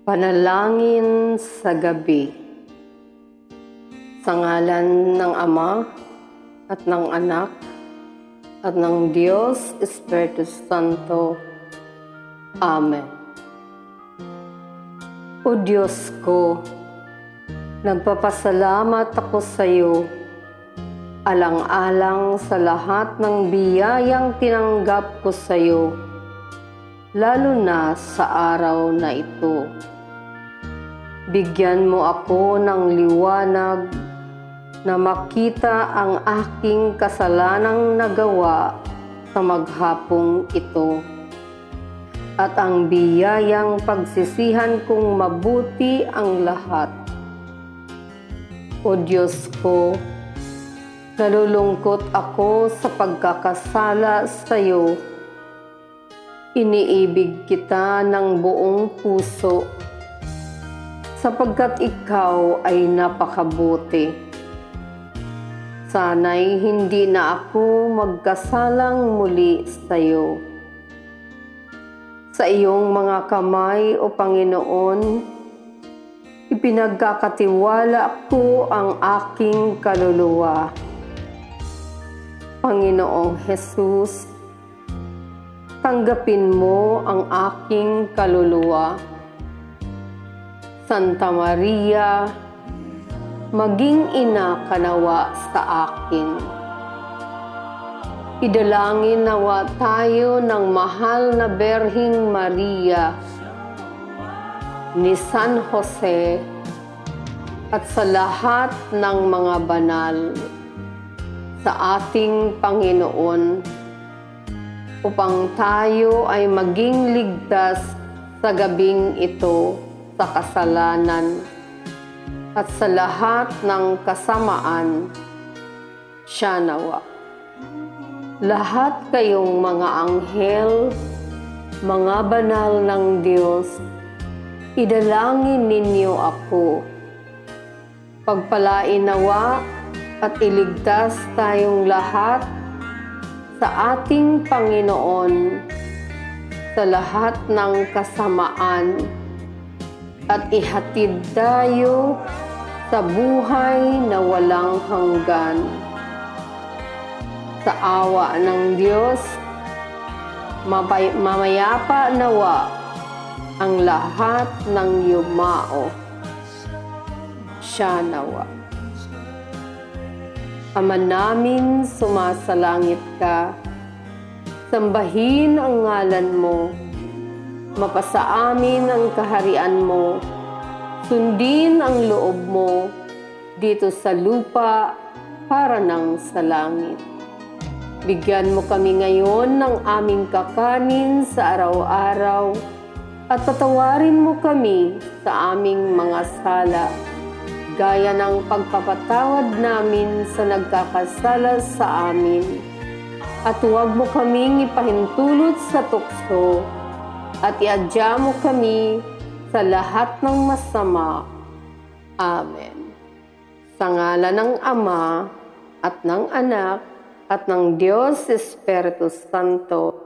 Panalangin sa gabi. Sa ngalan ng Ama at ng Anak at ng Diyos Espiritu Santo. Amen. O Diyos ko, nagpapasalamat ako sa iyo, alang-alang sa lahat ng biyayang tinanggap ko sa iyo, lalo na sa araw na ito. Bigyan mo ako ng liwanag na makita ang aking kasalanang nagawa sa maghapong ito at ang biyayang pagsisihan kong mabuti ang lahat. O Diyos ko, nalulungkot ako sa pagkakasala sa iyo. Iniibig kita ng buong puso sapagkat ikaw ay napakabuti. Sana'y hindi na ako magkasalang muli sa iyo. Sa iyong mga kamay, O Panginoon, ipinagkakatiwala ko ang aking kaluluwa. Panginoong Jesus, tanggapin mo ang aking kaluluwa. Santa Maria, maging ina ka nawa sa akin. Idalangin nawa tayo ng mahal na Berhing Maria, ni San Jose, at sa lahat ng mga banal sa ating Panginoon, upang tayo ay maging ligtas sa gabing ito sa kasalanan at sa lahat ng kasamaan. Siya nawa. Lahat kayong mga anghel, mga banal ng Diyos, idalangin ninyo ako. Pagpalain nawa at iligtas tayong lahat sa ating Panginoon sa lahat ng kasamaan at ihatid tayo sa buhay na walang hanggan. Sa awa ng Diyos, mamayapa nawa ang lahat ng yumao. Siya nawa. Ama namin, sumasalangit ka, sambahin ang ngalan mo, mapasa amin ang kaharian mo, sundin ang loob mo dito sa lupa para nang sa langit. Bigyan mo kami ngayon ng aming kakanin sa araw-araw at patawarin mo kami sa aming mga sala, gaya ng pagpapatawad namin sa nagkakasala sa amin. At huwag mo kaming ipahintulot sa tukso, at iadya mo kami sa lahat ng masama. Amen. Sa ngalan ng Ama at ng Anak at ng Diyos Espiritu Santo.